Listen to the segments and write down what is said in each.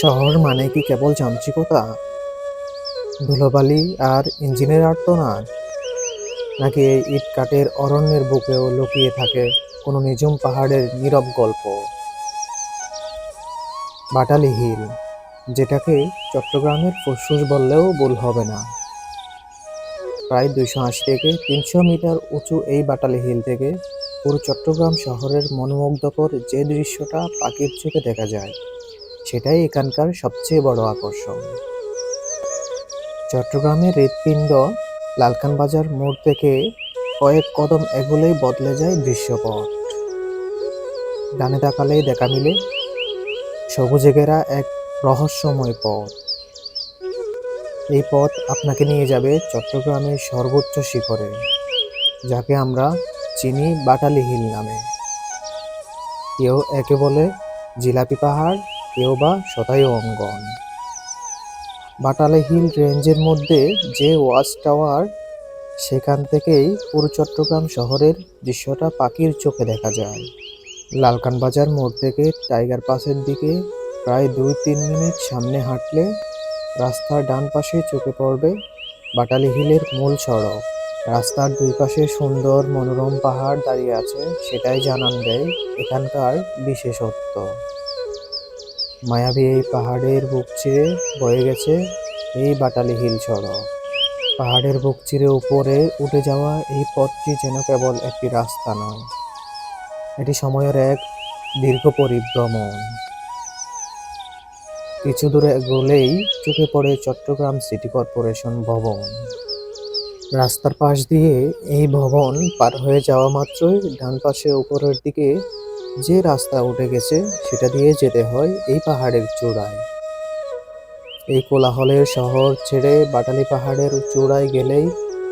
শহর মানে কি কেবল যান্ত্রিকতা, ধুলোবালি আর ইঞ্জিনের আর্তনাদ, নাকি এই ইটকাঠের অরণ্যের বুকেও লুকিয়ে থাকে কোনো নিঝুম পাহাড়ের নীরব গল্প? বাটালি হিল, যেটাকে চট্টগ্রামের ফুসফুস বললেও ভুল হবে না। প্রায় 280 থেকে 300 মিটার উঁচু এই বাটালি হিল থেকে পুরো চট্টগ্রাম শহরের মনোমুগ্ধকর যে দৃশ্যটা পাখির চোখে দেখা যায়, সেটাই এখানকার সবচেয়ে বড় আকর্ষণ। চট্টগ্রামের হৃৎপিণ্ড লালখান বাজার মোড় থেকে কয়েক কদম এগোলেই বদলে যায় দৃশ্যপট। ডানে তাকালেই দেখা মিলে সবুজে ঘেরা এক রহস্যময় পথ। এই পথ আপনাকে নিয়ে যাবে চট্টগ্রামের সর্বোচ্চ শিখরে, যাকে আমরা চিনি বাটালি হিল নামে। কেউ একে বলে জিলাপি পাহাড়, কেউ বা শতায়ু অঙ্গন। বাটালি হিল রেঞ্জের মধ্যে যে ওয়াচ টাওয়ার, সেখান থেকেই পুরো চট্টগ্রাম শহরের দৃশ্যটা পাখির চোখে দেখা যায়। লালখান বাজার মোড় থেকে টাইগার পাসের দিকে প্রায় 2-3 মিনিট সামনে হাঁটলে রাস্তার ডান পাশে চোখে পড়বে বাটালি হিলের মূল সড়ক। রাস্তার দুই পাশে সুন্দর মনোরম পাহাড় দাঁড়িয়ে আছে, সেটাই জানান দেয় এখানকার বিশেষত্ব। মায়াবী এই পাহাড়ের বুক চিরে বয়ে গেছে এই বাটালি হিল সড়ক। পাহাড়ের বুক চিরে উপরে উঠে যাওয়া এই পথটি যেন কেবল একটি রাস্তা নয়, এটি সময়ের এক দীর্ঘ পরিভ্রমণ। কিছু দূরে এগোলেই চোখে পড়ে চট্টগ্রাম সিটি কর্পোরেশন ভবন। রাস্তার পাশ দিয়ে এই ভবন পার হয়ে যাওয়া মাত্রই ডান পাশে উপরের দিকে যে রাস্তা উঠে গেছে, সেটা দিয়ে যেতে হয় এই পাহাড়ের চূড়ায়। এই কোলাহলের শহর ছেড়ে বাটালি পাহাড়ের চূড়ায় গেলেই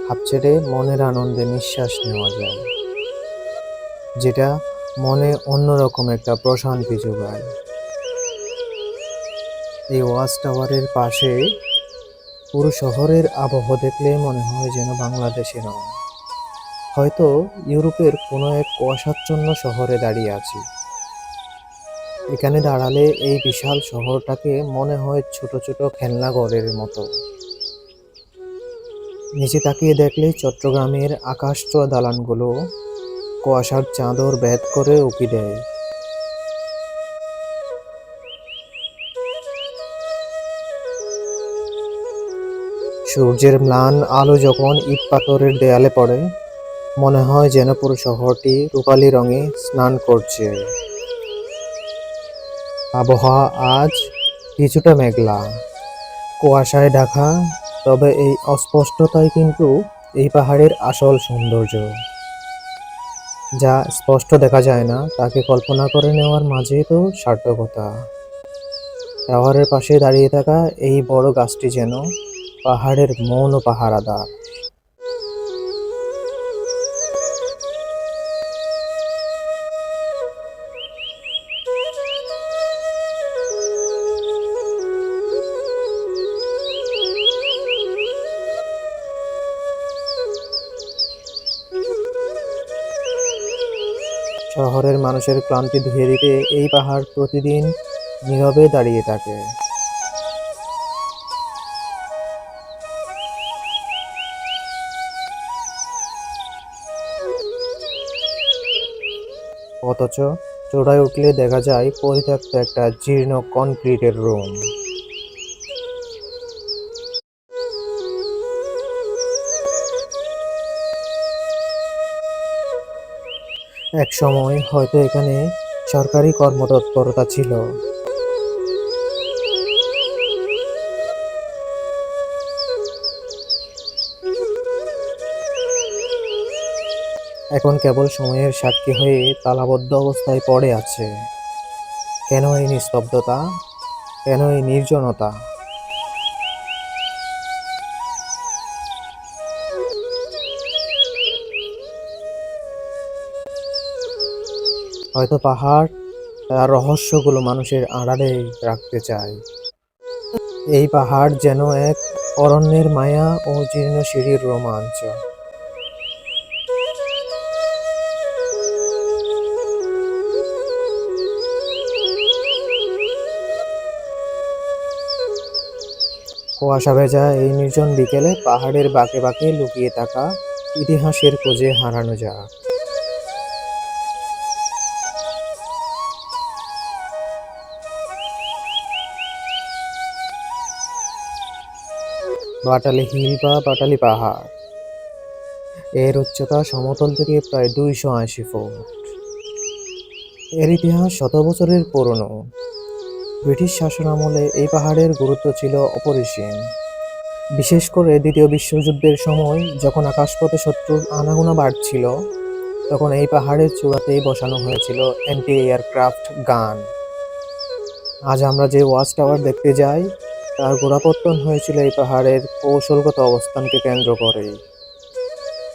হাঁপ ছেড়ে মনের আনন্দে নিঃশ্বাস নেওয়া যায়, যেটা মনে অন্যরকম একটা প্রশান্তি যোগায়। এই ওয়াচ টাওয়ারের পাশে পুরো শহরের আবহ দেখলে মনে হয় যেন বাংলাদেশে নয়, হয়তো ইউরোপের কোনো এক কুয়াশাচ্ছন্ন শহরে দাঁড়িয়ে আছি। এখানে দাঁড়ালে এই বিশাল শহরটাকে মনে হয় ছোট ছোট খেলনা ঘরের মতো। নিচে তাকিয়ে দেখলে চট্টগ্রামের আকাশছোঁয়া দালানগুলো কুয়াশার চাদর ভেদ করে উঁকি দেয়। সূর্যের ম্লান আলো যখন ইট পাথরের দেয়ালে পড়ে, মনে হয় যেন পুরো শহরটি রূপালি রঙে স্নান করছে। আবহাওয়া আজ কিছুটা মেঘলা, কুয়াশায় ঢাকা, তবে এই অস্পষ্টতাই কিন্তু এই পাহাড়ের আসল সৌন্দর্য। যা স্পষ্ট দেখা যায় না, তাকে কল্পনা করে নেওয়ার মাঝেই তো সার্থকতা। টাওয়ারের পাশে দাঁড়িয়ে থাকা এই বড় গাছটি যেন পাহাড়ের মৌন পাহারাদার। শহরের মানুষের ক্লান্তি ধুয়ে দিতে এই পাহাড় প্রতিদিন নীরবে দাঁড়িয়ে থাকে। অথচ চূড়ায় উঠলে দেখা যায় পরিত্যক্ত একটা জীর্ণ কনক্রিটের রুম। এক সময় হয়তো এখানে সরকারি কর্মতৎপরতা ছিল। এখন কেবল সময়ের সাক্ষী হয়ে তালাবদ্ধ অবস্থায় পড়ে আছে। কেন এই নিস্তব্ধতা? কেন এই নির্জনতা? হয়তো পাহাড় তার রহস্যগুলো মানুষের আড়ালে রাখতে চায়। এই পাহাড় যেন এক অরণ্যের মায়া ও জীর্ণ সিঁড়ির রোমাঞ্চ। কুয়াশা ভেজা এই নির্জন বিকেলে পাহাড়ের বাঁকে বাঁকে লুকিয়ে থাকা ইতিহাসের খোঁজে হারানো যাক। বাটালি হিল বা বাটালি পাহাড়, এর উচ্চতা সমতল থেকে প্রায় 280 ফুট। এর ইতিহাস শত বছরের পুরনো। ব্রিটিশ শাসন আমলে এই পাহাড়ের গুরুত্ব ছিল অপরিসীম। বিশেষ করে দ্বিতীয় বিশ্বযুদ্ধের সময় যখন আকাশপথে শত্রুর আনাগোনা বাড়ছিল, তখন এই পাহাড়ের চূড়াতেই বসানো হয়েছিল অ্যান্টি এয়ারক্রাফট গান। আজ আমরা যে ওয়াচ টাওয়ার দেখতে যাই, তার গোড়াপত্তন হয়েছিল এই পাহাড়ের কৌশলগত অবস্থানকে কেন্দ্র করে।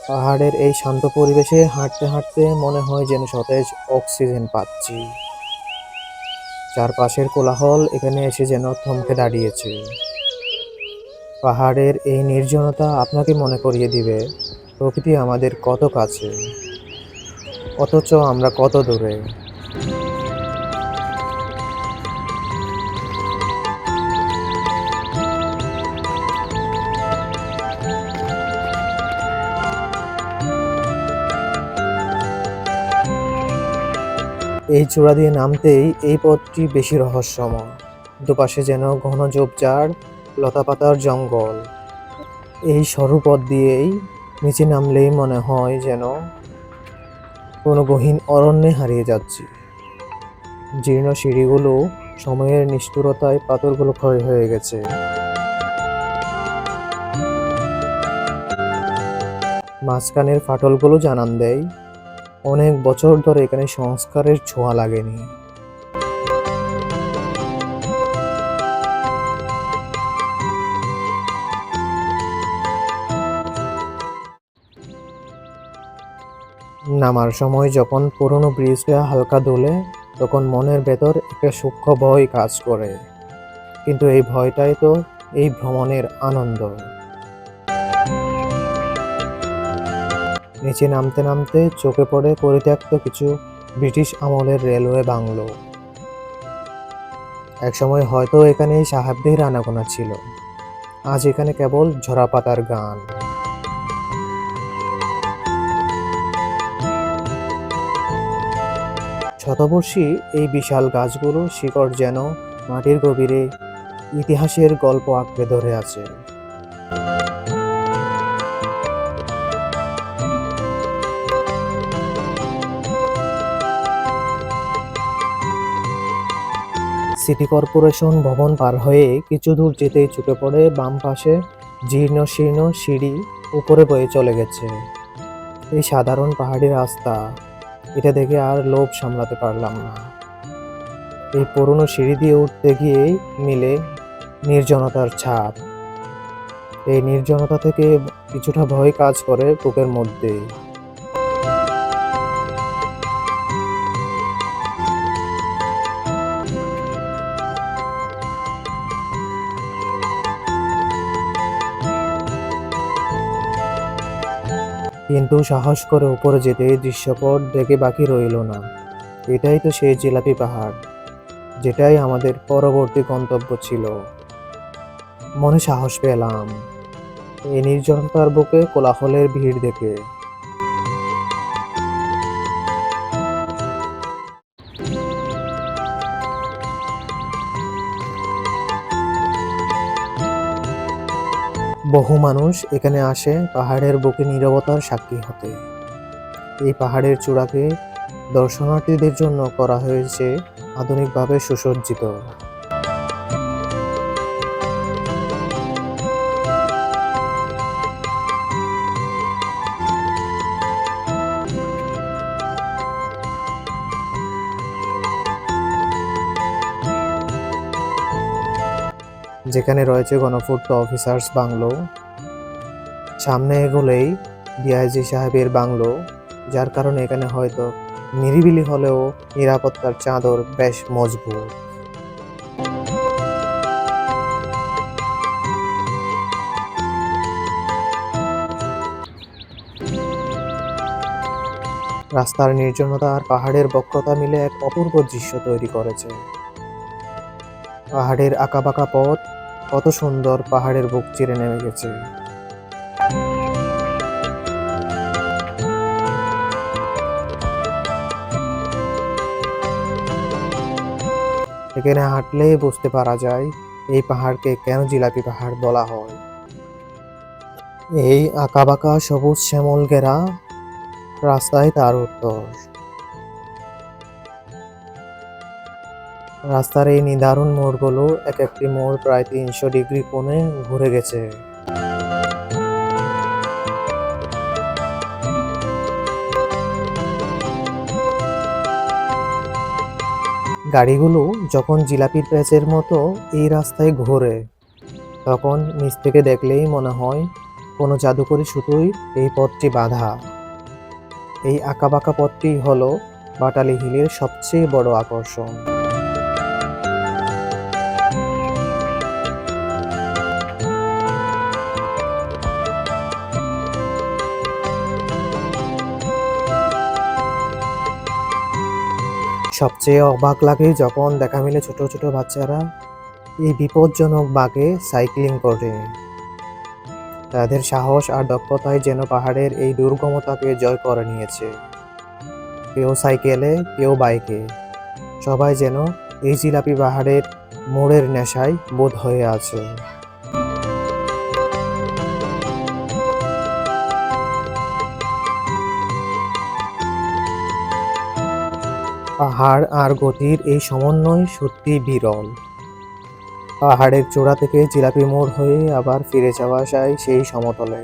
পাহাড়ের এই শান্ত পরিবেশে হাঁটতে হাঁটতে মনে হয় যেন সতেজ অক্সিজেন পাচ্ছি। চারপাশের কোলাহল এখানে এসে যেন থমকে দাঁড়িয়েছে। পাহাড়ের এই নির্জনতা আপনাকে মনে করিয়ে দিবে প্রকৃতি আমাদের কত কাছে, অথচ আমরা কত দূরে। এই চূড়া দিয়ে নামতেই এই পথটি বেশি রহস্যময়। দুপাশে যেন ঘন ঝোপঝাড়, লতাপাতার জঙ্গল। এই সরু পথ দিয়েই নিচে নামলেই মনে হয় যেন কোনো গহীন অরণ্যে হারিয়ে যাচ্ছি। জীর্ণ সিঁড়িগুলো সময়ের নিষ্ঠুরতায় পাথরগুলো ক্ষয় হয়ে গেছে। মাঝখানের ফাটলগুলো জানান দেয় অনেক বছর ধরে এখানে সংস্কারের ছোঁয়া লাগেনি। নামার সময় যখন পুরনো ব্রিজটা হালকা দোলে, তখন মনের ভেতর একটা সূক্ষ্ম ভয় কাজ করে। কিন্তু এই ভয়টাই তো এই ভ্রমণের আনন্দ। নিচে নামতে নামতে চোখে পড়ে পরিত্যক্ত কিছু ব্রিটিশ আমলের রেলওয়ে বাংলো। একসময় হয়তো এখানেই সাহেবদের আনাগোনা ছিল। আজ এখানে কেবল ঝরা পাতার গান। শতবর্ষী এই বিশাল গাছগুলো শিকড় যেন মাটির গভীরে ইতিহাসের গল্প আঁকড়ে ধরে আছে। সিটি কর্পোরেশন ভবন পার হয়ে কিছু দূর যেতেই চোখে পড়ে বাম পাশে জীর্ণ শীর্ণ সিঁড়ি উপরে বয়ে চলে গেছে। এই সাধারণ পাহাড়ি রাস্তা, এটা দেখে আর লোভ সামলাতে পারলাম না। এই পুরনো সিঁড়ি দিয়ে উঠতে গিয়েই মিলে নির্জনতার ছাপ। এই নির্জনতা থেকে কিছুটা ভয় কাজ করে বুকের মধ্যে। কিন্তু সাহস করে উপরে যেতে দৃশ্যপট দেখে বাকি রইল না। এটাই তো সেই জিলাপি পাহাড়, যেটাই আমাদের পরবর্তী গন্তব্য ছিল। মনে সাহস পেলাম এই নির্জনতার বুকে কোলাহলের ভিড় দেখে। বহু মানুষ এখানে আসে পাহাড়ের বুকে নীরবতার সাক্ষী হতে। এই পাহাড়ের চূড়াকে দর্শনার্থীদের জন্য করা হয়েছে আধুনিকভাবে সুসজ্জিত। যেখানে রয়েছে গণপূর্ত অফিসার্স বাংলো। সামনে এগোলেই ডিআইজি সাহেবের বাংলো, যার কারণে এখানে হয়তো নিরিবিলি হলেও নিরাপত্তার চাদর বেশ মজবুত। রাস্তার নির্জনতা আর পাহাড়ের বক্রতা মিলে এক অপূর্ব দৃশ্য তৈরি করেছে। পাহাড়ের আঁকাবাঁকা পথ, কত সুন্দর পাহাড়ের বুক চিরে নেমে গেছে। এখানে হাঁটলেই বুঝতে পারা যায় এই পাহাড়কে কেন জিলাপি পাহাড় বলা হয়। এই আঁকাবাঁকা সবুজ শ্যামল ঘেরা রাস্তায় তার উত্তর। রাস্তার এই নিদারুণ মোড়গুলো এক একটি মোড় প্রায় 300 ডিগ্রি কোণে ঘুরে গেছে। গাড়িগুলো যখন জিলাপির প্যাচের মতো এই রাস্তায় ঘোরে, তখন নিচ থেকে দেখলেই মনে হয় কোনো জাদুকরী সুতোয় এই পথটি বাঁধা। এই আঁকাবাঁকা পথটি হলো বাটালি হিলের সবচেয়ে বড় আকর্ষণ। সবচেয়ে অবাক লাগে যখন দেখা মিলে ছোট ছোট বাচ্চারা এই বিপজ্জনক বাঁকে সাইক্লিং করে। তাদের সাহস আর দক্ষতায় যেন পাহাড়ের এই দুর্গমতাকে জয় করে নিয়েছে। কেউ সাইকেলে, কেউ বাইকে, সবাই যেন এই জিলাপি পাহাড়ের মোড়ের নেশায় বোধ হয়ে আছে। পাহাড় আর গতির এই সমন্বয় সত্যি বিরল। পাহাড়ের চূড়া থেকে জিলাপি মোড় হয়ে আবার ফিরে যাওয়া যায় সেই সমতলে।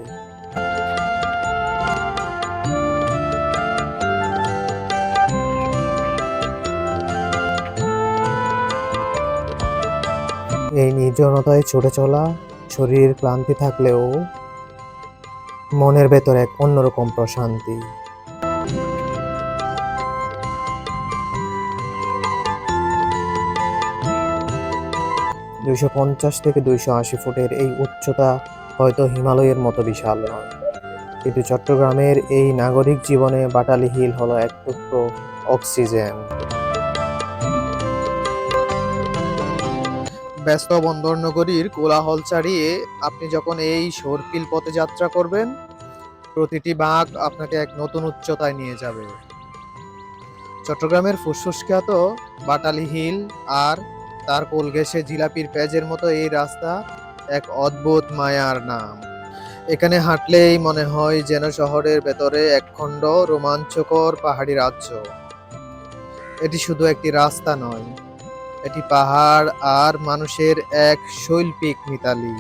এই নির্জনতায় ছুটে চলা, শরীরের ক্লান্তি থাকলেও মনের ভেতর এক অন্যরকম প্রশান্তি। 250 থেকে 280 ফুটের এই উচ্চতা হয়তো হিমালয়ের মতো বিশাল নয়, কিন্তু চট্টগ্রামের এই নাগরিক জীবনে বাটালি হিল হলো এক টুকরো অক্সিজেন। ব্যস্ত বন্দর নগরীর কোলাহল ছাড়িয়ে আপনি যখন এই সর্পিল পথে যাত্রা করবেন, প্রতিটি বাঁক আপনাকে এক নতুন উচ্চতায় নিয়ে যাবে। চট্টগ্রামের ফুসফুস খ্যাত বাটালি হিল আর তার কোল ঘেঁষে জিলাপির পেঁয়াজের মতো এই রাস্তা এক অদ্ভুত মায়ার নাম। এখানে হাঁটলেই মনে হয় যেন শহরের ভেতরে একখণ্ড রোমাঞ্চকর পাহাড়ি রাজ্য। এটি শুধু একটি রাস্তা নয়, এটি পাহাড় আর মানুষের এক শৈল্পিক মিতালি।